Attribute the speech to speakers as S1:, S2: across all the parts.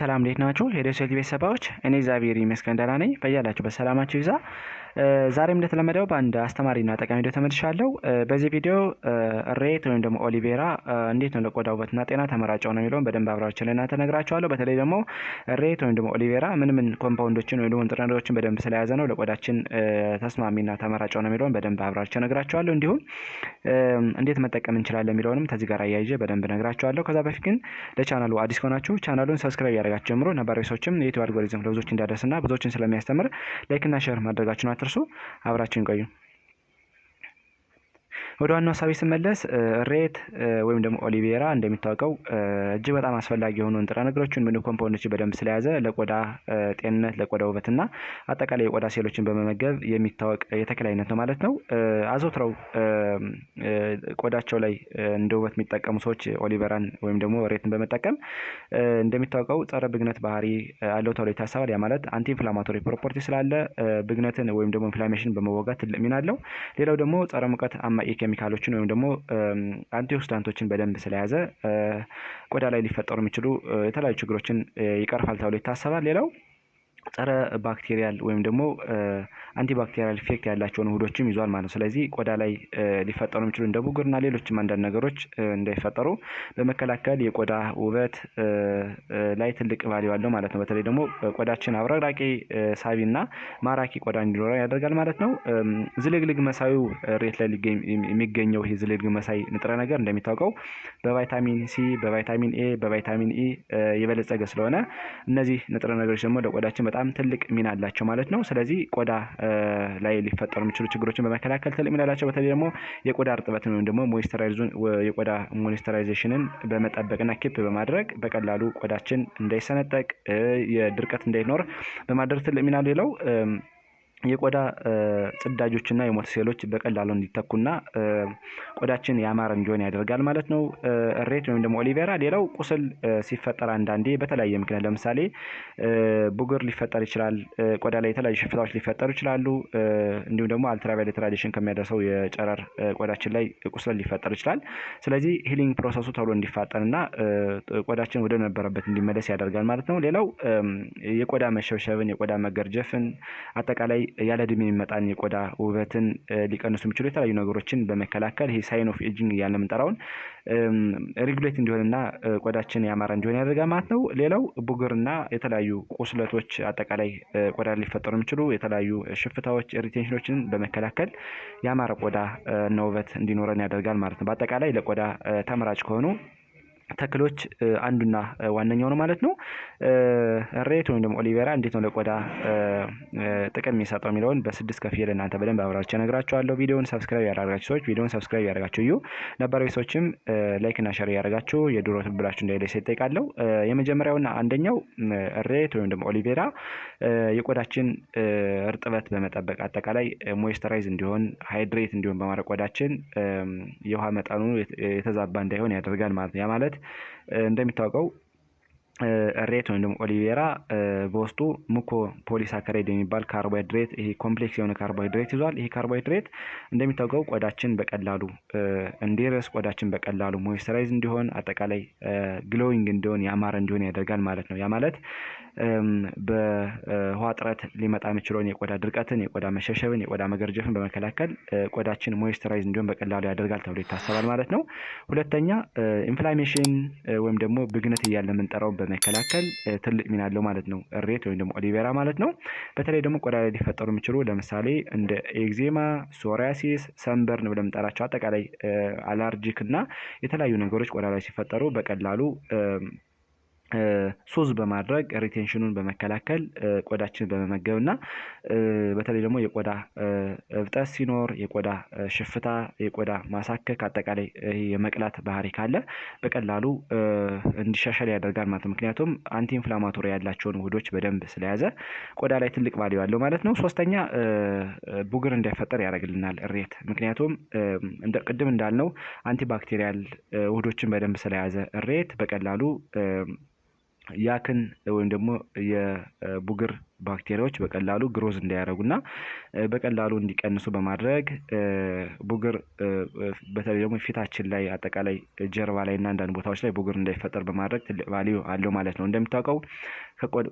S1: ሰላም እንዴት ናችሁ? የደሴት ቤተሰቦች እኔ እግዚአብሔር ይመስገን ደህና ነኝ። በያላችሁበት ሰላማችሁ ይብዛ። ዛሬም እንደተለመደው በአንድ አስተማሪና ጠቃሚ ቪዲዮ ተመልሻለሁ። በዚህ ቪዲዮ ሬት ወይም ደግሞ ኦሊቬራ እንዴት ነው ለቆዳ ውበትና ጤና ተመራጭ ነው የሚለውን በደንብ አብራርቼ ለእናንተ እነግራችኋለሁ። በተለይ ደግሞ ሬት ወይም ደግሞ ኦሊቬራ ምን ኮምፓውንዶችን ወይም ደግሞ ንጥረ ነገሮችን በደንብ ስለያዘ ነው ለቆዳችን ተስማሚና ተመራጭ ነው የሚለውን በደንብ አብራርቼ እነግራችኋለሁ። እንዲሁም እንዴት መጠቀም እንችላለን የሚለውንም ከዚህ ጋር አያይዤ በደንብ እነግራችኋለሁ። ከዛ በፊት ግን ለቻናሉ አዲስ ከሆናችሁ ቻናሉን ሰብስክራይብ ያደርጋችሁ ጀምሮ ነባራዊ ሰዎችም የዩቲዩብ አልጎሪዝም ለብዙዎች እንዲያደርስና ብዙዎችን ስለሚያስተምር ላይክ እና ሼር ማድረጋችሁን አትርሱ። አብራችሁን ቆዩ። ወደ ዋናው ሀሳቤ ስመለስ ሬት ወይም ደግሞ ኦሊቬራ እንደሚታወቀው እጅግ በጣም አስፈላጊ የሆኑ ንጥረ ነገሮችን ምን ኮምፓውንዶችን በደንብ ስለያዘ ለቆዳ ጤንነት፣ ለቆዳ ውበትና አጠቃላይ የቆዳ ሴሎችን በመመገብ የሚታወቅ የተክል አይነት ነው ማለት ነው። አዘውትረው ቆዳቸው ላይ እንደ ውበት የሚጠቀሙ ሰዎች ኦሊቬራን ወይም ደግሞ ሬትን በመጠቀም እንደሚታወቀው ጸረ ብግነት ባህሪ አለው ተብሎ ይታሰባል። ያ ማለት አንቲ ኢንፍላማቶሪ ፕሮፐርቲ ስላለ ብግነትን ወይም ደግሞ ኢንፍላሜሽን በመወጋት ትልቅ ሚና አለው። ሌላው ደግሞ ጸረ ሙቀት አማቂ ኬሚካሎችን ወይም ደግሞ አንቲኦክሲዳንቶችን በደንብ ስለያዘ ቆዳ ላይ ሊፈጠሩ የሚችሉ የተለያዩ ችግሮችን ይቀርፋል ተብሎ ይታሰባል። ሌላው ጸረ ባክቴሪያል ወይም ደግሞ አንቲባክቴሪያል ኢፌክት ያላቸውን ውህዶችም ይዟል ማለት ነው። ስለዚህ ቆዳ ላይ ሊፈጠሩ የሚችሉ እንደ ቡግርና ሌሎችም አንዳንድ ነገሮች እንዳይፈጠሩ በመከላከል የቆዳ ውበት ላይ ትልቅ ቫልዩ አለው ማለት ነው። በተለይ ደግሞ ቆዳችን አብረቅራቂ ሳቢና ማራኪ ቆዳ እንዲኖረው ያደርጋል ማለት ነው። ዝልግልግ መሳዩ ሬት ላይ የሚገኘው ይሄ ዝልግልግ መሳይ ንጥረ ነገር እንደሚታወቀው በቫይታሚን ሲ፣ በቫይታሚን ኤ፣ በቫይታሚን ኢ የበለጸገ ስለሆነ እነዚህ ንጥረ ነገሮች ደግሞ ለቆዳችን በጣም ትልቅ ሚና አላቸው ማለት ነው። ስለዚህ ቆዳ ላይ ሊፈጠሩ የሚችሉ ችግሮችን በመከላከል ትልቅ ሚና አላቸው። በተለይ ደግሞ የቆዳ እርጥበትን ወይም ደግሞ የቆዳ ሞይስቸራይዜሽንን በመጠበቅና ኪፕ በማድረግ በቀላሉ ቆዳችን እንዳይሰነጠቅ የድርቀት እንዳይኖር በማድረግ ትልቅ ሚና አለው። የቆዳ ጽዳጆችና የሞት ሴሎች በቀላሉ እንዲተኩና ቆዳችን ያማረ እንዲሆን ያደርጋል ማለት ነው። ሬት ወይም ደግሞ ኦሊቬራ ሌላው ቁስል ሲፈጠር አንዳንዴ በተለያየ ምክንያት ለምሳሌ ቡግር ሊፈጠር ይችላል። ቆዳ ላይ የተለያዩ ሽፍታዎች ሊፈጠሩ ይችላሉ። እንዲሁም ደግሞ አልትራቫዮሌት ራዲዬሽን ከሚያደርሰው የጨረር ቆዳችን ላይ ቁስል ሊፈጠር ይችላል። ስለዚህ ሂሊንግ ፕሮሰሱ ተብሎ እንዲፋጠንና ቆዳችን ወደ ነበረበት እንዲመለስ ያደርጋል ማለት ነው። ሌላው የቆዳ መሸብሸብን፣ የቆዳ መገርጀፍን አጠቃላይ ያለ እድሜ የሚመጣን የቆዳ ውበትን ሊቀንሱ የሚችሉ የተለያዩ ነገሮችን በመከላከል ይሄ ሳይን ኦፍ ኤጂንግ እያልን የምንጠራውን ሬጉሌት እንዲሆንና ቆዳችን ያማረ እንዲሆን ያደርጋል ማለት ነው። ሌላው ቡግርና የተለያዩ ቁስለቶች አጠቃላይ ቆዳ ሊፈጠሩ የሚችሉ የተለያዩ ሽፍታዎች፣ ኢሪቴሽኖችን በመከላከል ያማረ ቆዳ እና ውበት እንዲኖረን ያደርጋል ማለት ነው። በአጠቃላይ ለቆዳ ተመራጭ ከሆኑ ተክሎች አንዱና ዋነኛው ነው ማለት ነው። ሬት ወይም ደግሞ ኦሊቬራ እንዴት ነው ለቆዳ ጥቅም የሚሰጠው የሚለውን በስድስት ከፍዬ ለእናንተ በደንብ አብራርቼ እነግራችኋለሁ። ቪዲዮውን ሰብስክራይብ ያደረጋችሁ ሰዎች ቪዲዮውን ሰብስክራይብ ያደረጋችሁ እዩ። ነባራዊ ሰዎችም ላይክ እና ሼር ያደረጋችሁ የድሮ ትብብራችሁ እንዳይደርስ ይጠይቃለሁ። የመጀመሪያውና አንደኛው ሬት ወይም ደግሞ ኦሊቬራ የቆዳችን እርጥበት በመጠበቅ አጠቃላይ ሞይስቸራይዝ እንዲሆን ሃይድሬት እንዲሆን በማድረግ ቆዳችን የውሃ መጠኑ የተዛባ እንዳይሆን ያደርጋል ማለት ነው። ያ ማለት እንደሚታወቀው ሬት ወይም ደግሞ ኦሊቬራ በውስጡ ሙኮ ፖሊሳካራይድ የሚባል ካርቦሃይድሬት ይሄ ኮምፕሌክስ የሆነ ካርቦሃይድሬት ይዟል። ይሄ ካርቦሃይድሬት እንደሚታወቀው ቆዳችን በቀላሉ እንዲረስ፣ ቆዳችን በቀላሉ ሞይስቸራይዝ እንዲሆን፣ አጠቃላይ ግሎዊንግ እንዲሆን፣ ያማረ እንዲሆን ያደርጋል ማለት ነው። ያ ማለት በውሃ እጥረት ሊመጣ የሚችለውን የቆዳ ድርቀትን፣ የቆዳ መሸብሸብን፣ የቆዳ መገርጀፍን በመከላከል ቆዳችን ሞይስቸራይዝ እንዲሆን በቀላሉ ያደርጋል ተብሎ ይታሰባል ማለት ነው። ሁለተኛ ኢንፍላሜሽን ወይም ደግሞ ብግነት እያለ የምንጠራው በመከላከል ትልቅ ሚና አለው ማለት ነው። ሬት ወይም ደግሞ ኦሊቬራ ማለት ነው። በተለይ ደግሞ ቆዳ ላይ ሊፈጠሩ የሚችሉ ለምሳሌ እንደ ኤግዜማ፣ ሶሪያሲስ፣ ሰንበርን ብለን የምንጠራቸው አጠቃላይ አለርጂክ እና የተለያዩ ነገሮች ቆዳ ላይ ሲፈጠሩ በቀላሉ ሱዝ በማድረግ ሪቴንሽኑን በመከላከል ቆዳችን በመመገብና በተለይ ደግሞ የቆዳ እብጠት ሲኖር፣ የቆዳ ሽፍታ፣ የቆዳ ማሳከክ አጠቃላይ የመቅላት ባህሪ ካለ በቀላሉ እንዲሻሻል ያደርጋል ማለት ነው። ምክንያቱም አንቲ ኢንፍላማቶሪ ያላቸውን ውህዶች በደንብ ስለያዘ ቆዳ ላይ ትልቅ ቫልዩ አለው ማለት ነው። ሶስተኛ ቡግር እንዳይፈጠር ያደርግልናል ሬት። ምክንያቱም ቅድም እንዳልነው አንቲባክቴሪያል ውህዶችን በደንብ ስለያዘ ሬት በቀላሉ ያክን ወይም ደግሞ የቡግር ባክቴሪያዎች በቀላሉ ግሮዝ እንዳያደርጉና በቀላሉ እንዲቀንሱ በማድረግ ቡግር በተለይ ደግሞ ፊታችን ላይ አጠቃላይ ጀርባ ላይ እና አንዳንድ ቦታዎች ላይ ቡግር እንዳይፈጠር በማድረግ ትልቅ ቫልዩ አለው ማለት ነው። እንደሚታወቀው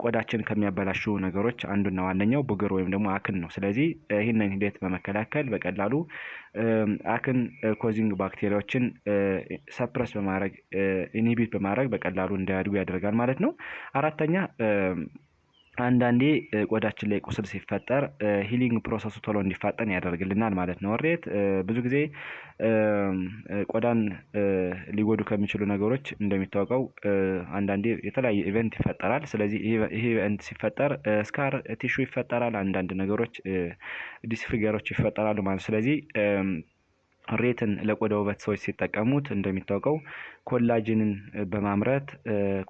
S1: ቆዳችን ከሚያበላሹ ነገሮች አንዱና ዋነኛው ቡግር ወይም ደግሞ አክን ነው። ስለዚህ ይህንን ሂደት በመከላከል በቀላሉ አክን ኮዚንግ ባክቴሪያዎችን ሰፕረስ በማድረግ ኢንሂቢት በማድረግ በቀላሉ እንዳያድጉ ያደርጋል ማለት ነው። አራተኛ አንዳንዴ ቆዳችን ላይ ቁስል ሲፈጠር ሂሊንግ ፕሮሰሱ ቶሎ እንዲፋጠን ያደርግልናል ማለት ነው። እሬት ብዙ ጊዜ ቆዳን ሊጎዱ ከሚችሉ ነገሮች እንደሚታወቀው አንዳንዴ የተለያየ ኢቨንት ይፈጠራል። ስለዚህ ይሄ ኢቨንት ሲፈጠር ስካር ቲሹ ይፈጠራል፣ አንዳንድ ነገሮች ዲስፊገሮች ይፈጠራሉ ማለት። ስለዚህ እሬትን ለቆዳ ውበት ሰዎች ሲጠቀሙት እንደሚታወቀው ኮላጅንን በማምረት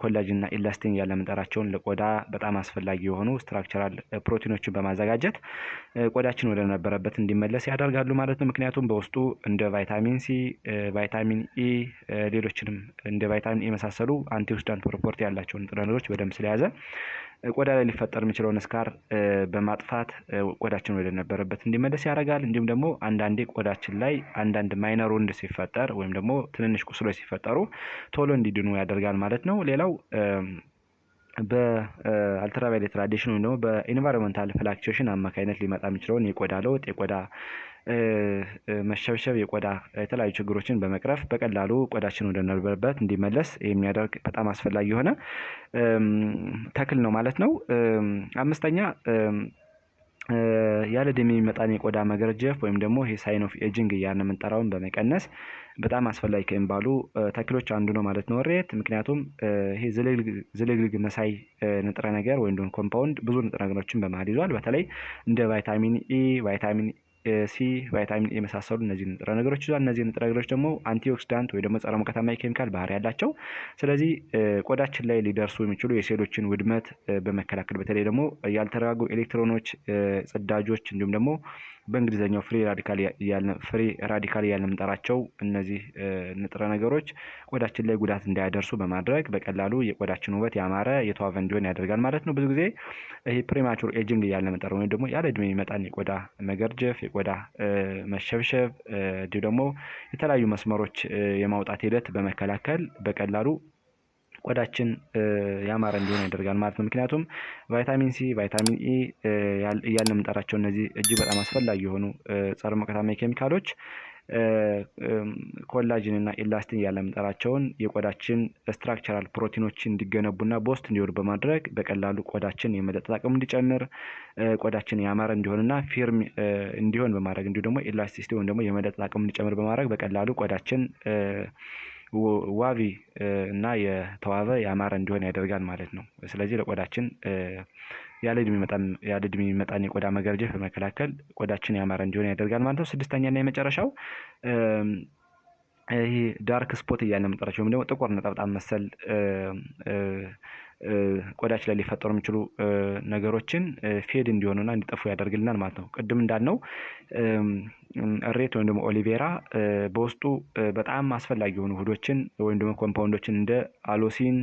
S1: ኮላጅንና ኢላስቲን እያልን የምንጠራቸውን ለቆዳ በጣም አስፈላጊ የሆኑ ስትራክቸራል ፕሮቲኖችን በማዘጋጀት ቆዳችን ወደ ነበረበት እንዲመለስ ያደርጋሉ ማለት ነው። ምክንያቱም በውስጡ እንደ ቫይታሚን ሲ፣ ቫይታሚን ኢ፣ ሌሎችንም እንደ ቫይታሚን ኢ የመሳሰሉ አንቲኦክሲዳንት ፕሮፐርቲ ያላቸውን ንጥረ ነገሮች በደንብ ስለያዘ ቆዳ ላይ ሊፈጠር የሚችለውን ስካር በማጥፋት ቆዳችን ወደ ነበረበት እንዲመለስ ያደርጋል። እንዲሁም ደግሞ አንዳንዴ ቆዳችን ላይ አንዳንድ ማይነር ወንድ ሲፈጠር ወይም ደግሞ ትንንሽ ቁስሎች ሲፈጠሩ ቶሎ እንዲድኑ ያደርጋል ማለት ነው። ሌላው በአልትራቫዮሌት ራዲዬሽን ወይም ደግሞ በኢንቫይሮንመንታል ፍላክቹዌሽን አማካኝነት ሊመጣ የሚችለውን የቆዳ ለውጥ፣ የቆዳ መሸብሸብ፣ የቆዳ የተለያዩ ችግሮችን በመቅረፍ በቀላሉ ቆዳችን ወደ ነበረበት እንዲመለስ የሚያደርግ በጣም አስፈላጊ የሆነ ተክል ነው ማለት ነው። አምስተኛ ያለ ዕድሜ የሚመጣን የቆዳ መገርጀፍ ወይም ደግሞ ይሄ ሳይን ኦፍ ኤጂንግ እያልን የምንጠራውን በመቀነስ በጣም አስፈላጊ ከሚባሉ ተክሎች አንዱ ነው ማለት ነው እሬት። ምክንያቱም ይሄ ዝልግልግ መሳይ ንጥረ ነገር ወይም ደግሞ ኮምፓውንድ ብዙ ንጥረ ነገሮችን በመሃል ይዟል። በተለይ እንደ ቫይታሚን ኢ፣ ቫይታሚን ሲ፣ ቫይታሚን ኤ የመሳሰሉ እነዚህ ንጥረ ነገሮች ይዟል። እነዚህ ንጥረ ነገሮች ደግሞ አንቲኦክሲዳንት ወይ ደግሞ ጸረ ሙቀታማ ኬሚካል ባህሪ ያላቸው፣ ስለዚህ ቆዳችን ላይ ሊደርሱ የሚችሉ የሴሎችን ውድመት በመከላከል በተለይ ደግሞ ያልተረጋጉ ኤሌክትሮኖች፣ ጽዳጆች እንዲሁም ደግሞ በእንግሊዝኛው ፍሪ ራዲካል እያልን የምንጠራቸው እነዚህ ንጥረ ነገሮች ቆዳችን ላይ ጉዳት እንዳያደርሱ በማድረግ በቀላሉ የቆዳችን ውበት ያማረ የተዋበ እንዲሆን ያደርጋል ማለት ነው። ብዙ ጊዜ ይሄ ፕሪማቹር ኤጂንግ እያልን የምንጠራው ወይም ደግሞ ያለ ዕድሜ የሚመጣን የቆዳ መገርጀፍ፣ የቆዳ መሸብሸብ እንዲሁ ደግሞ የተለያዩ መስመሮች የማውጣት ሂደት በመከላከል በቀላሉ ቆዳችን ያማረ እንዲሆን ያደርጋል ማለት ነው። ምክንያቱም ቫይታሚን ሲ፣ ቫይታሚን ኢ እያልን የምንጠራቸው እነዚህ እጅግ በጣም አስፈላጊ የሆኑ ጸረ ሙቀታማ ኬሚካሎች ኮላጅን እና ኢላስቲን እያልን የምንጠራቸውን የቆዳችን ስትራክቸራል ፕሮቲኖችን እንዲገነቡና ቦስት እንዲወዱ በማድረግ በቀላሉ ቆዳችን የመለጠጥ አቅሙ እንዲጨምር፣ ቆዳችን ያማረ እንዲሆንና ፊርም እንዲሆን በማድረግ እንዲሁ ደግሞ ኢላስቲሲቲ ወይም ደግሞ የመለጠጥ አቅሙ እንዲጨምር በማድረግ በቀላሉ ቆዳችን ዋቢ እና የተዋበ ያማረ እንዲሆን ያደርጋል ማለት ነው። ስለዚህ ለቆዳችን ያለ ዕድሜ የሚመጣን የቆዳ መገርጀፍ በመከላከል ቆዳችን ያማረ እንዲሆን ያደርጋል ማለት ነው። ስድስተኛ እና የመጨረሻው ይሄ ዳርክ ስፖት እያልን የምንጠራቸው ወይም ደግሞ ጥቁር ነጠብጣብ መሰል ቆዳችን ላይ ሊፈጠሩ የሚችሉ ነገሮችን ፌድ እንዲሆኑና እንዲጠፉ ያደርግልናል ማለት ነው። ቅድም እንዳልነው እሬት ወይም ደግሞ ኦሊቬራ በውስጡ በጣም አስፈላጊ የሆኑ ውህዶችን ወይም ደግሞ ኮምፓውንዶችን እንደ አሎሲን፣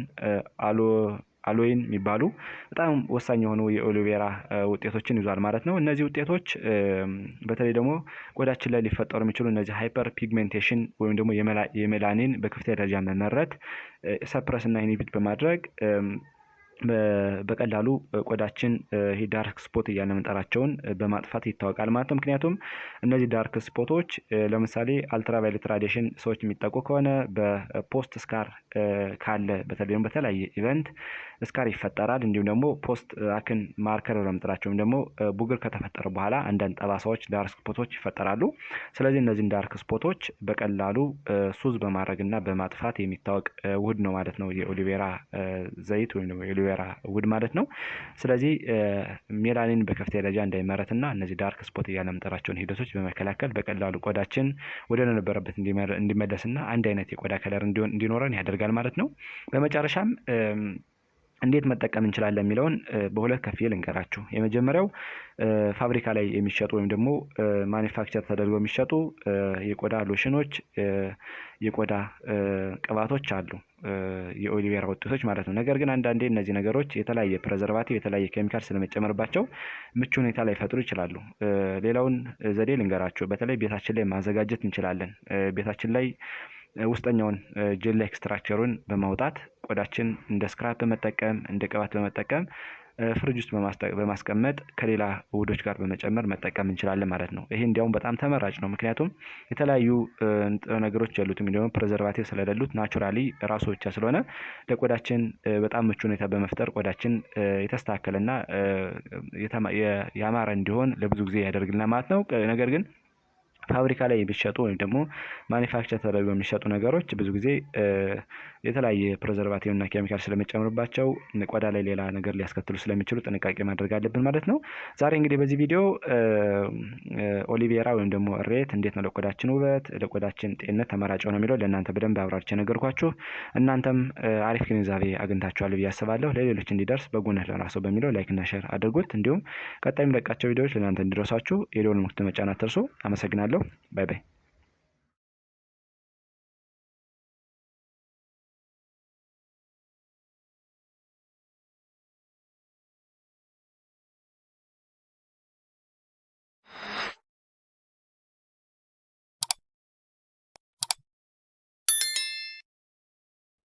S1: አሎይን የሚባሉ በጣም ወሳኝ የሆኑ የኦሊቬራ ውጤቶችን ይዟል ማለት ነው። እነዚህ ውጤቶች በተለይ ደግሞ ቆዳችን ላይ ሊፈጠሩ የሚችሉ እነዚህ ሃይፐር ፒግሜንቴሽን ወይም ደግሞ የሜላኒን በከፍተኛ ደረጃ መመረት ሰፕረስ እና ኢንሂቢት በማድረግ በቀላሉ ቆዳችን ይሄ ዳርክ ስፖት እያልን የምንጠራቸውን በማጥፋት ይታወቃል ማለት ነው። ምክንያቱም እነዚህ ዳርክ ስፖቶች ለምሳሌ አልትራቫዮሌት ራዲዬሽን ሰዎች የሚጠቁ ከሆነ በፖስት ስካር ካለ በተለይም በተለያየ ኢቨንት ስካር ይፈጠራል። እንዲሁም ደግሞ ፖስት አክን ማርከር ለምንጠራቸው ወይም ደግሞ ቡግር ከተፈጠረ በኋላ አንዳንድ ጠባሳዎች ዳርክ ስፖቶች ይፈጠራሉ። ስለዚህ እነዚህን ዳርክ ስፖቶች በቀላሉ ሱዝ በማድረግና በማጥፋት የሚታወቅ ውህድ ነው ማለት ነው የኦሊቬራ ዘይት ወይም ደግሞ የኦሊቬራ ውህድ ማለት ነው። ስለዚህ ሜላኒን በከፍተኛ ደረጃ እንዳይመረትና እነዚህ ዳርክ ስፖት እያልን የምንጠራቸውን ሂደቶች በመከላከል በቀላሉ ቆዳችን ወደ ነበረበት እንዲመለስና አንድ አይነት የቆዳ ከለር እንዲኖረን ያደርጋል ማለት ነው። በመጨረሻም እንዴት መጠቀም እንችላለን የሚለውን በሁለት ከፍዬ ልንገራችሁ። የመጀመሪያው ፋብሪካ ላይ የሚሸጡ ወይም ደግሞ ማኒፋክቸር ተደርገው የሚሸጡ የቆዳ ሎሽኖች፣ የቆዳ ቅባቶች አሉ፣ የኦሊቬራ ውጤቶች ማለት ነው። ነገር ግን አንዳንዴ እነዚህ ነገሮች የተለያየ ፕሬዘርቫቲቭ፣ የተለያየ ኬሚካል ስለመጨመርባቸው ምቹ ሁኔታ ላይ ፈጥሩ ይችላሉ። ሌላውን ዘዴ ልንገራችሁ። በተለይ ቤታችን ላይ ማዘጋጀት እንችላለን። ቤታችን ላይ ውስጠኛውን ጄል ኤክስትራክቸሩን በማውጣት ቆዳችን እንደ ስክራፕ በመጠቀም እንደ ቅባት በመጠቀም ፍሪጅ ውስጥ በማስቀመጥ ከሌላ ውህዶች ጋር በመጨመር መጠቀም እንችላለን ማለት ነው። ይሄ እንዲያውም በጣም ተመራጭ ነው። ምክንያቱም የተለያዩ ነገሮች ያሉትም ደግሞ ፕሬዘርቫቲቭ ስለሌሉት ናቹራሊ ራሱ ብቻ ስለሆነ ለቆዳችን በጣም ምቹ ሁኔታ በመፍጠር ቆዳችን የተስተካከለና ያማረ እንዲሆን ለብዙ ጊዜ ያደርግልናል ማለት ነው። ነገር ግን ፋብሪካ ላይ የሚሸጡ ወይም ደግሞ ማኒፋክቸር ተደርገው የሚሸጡ ነገሮች ብዙ ጊዜ የተለያየ ፕሬዘርቫቲቭ እና ኬሚካል ስለሚጨምርባቸው ቆዳ ላይ ሌላ ነገር ሊያስከትሉ ስለሚችሉ ጥንቃቄ ማድረግ አለብን ማለት ነው። ዛሬ እንግዲህ በዚህ ቪዲዮ ኦሊቬራ ወይም ደግሞ እሬት እንዴት ነው ለቆዳችን ውበት፣ ለቆዳችን ጤንነት ተመራጭ ነው የሚለው ለእናንተ በደንብ አብራርቼ ነገርኳችሁ። እናንተም አሪፍ ግንዛቤ አግኝታችኋል ብዬ አስባለሁ። ለሌሎች እንዲደርስ በጎነት ለራስዎ በሚለው ላይክ እና ሼር አድርጉት። እንዲሁም ቀጣይ የሚለቃቸው ቪዲዮዎች ለእናንተ እንዲደርሷችሁ የደወል ምልክቱን መጫን አትርሱ። አመሰግናለሁ። ባይ ባይ።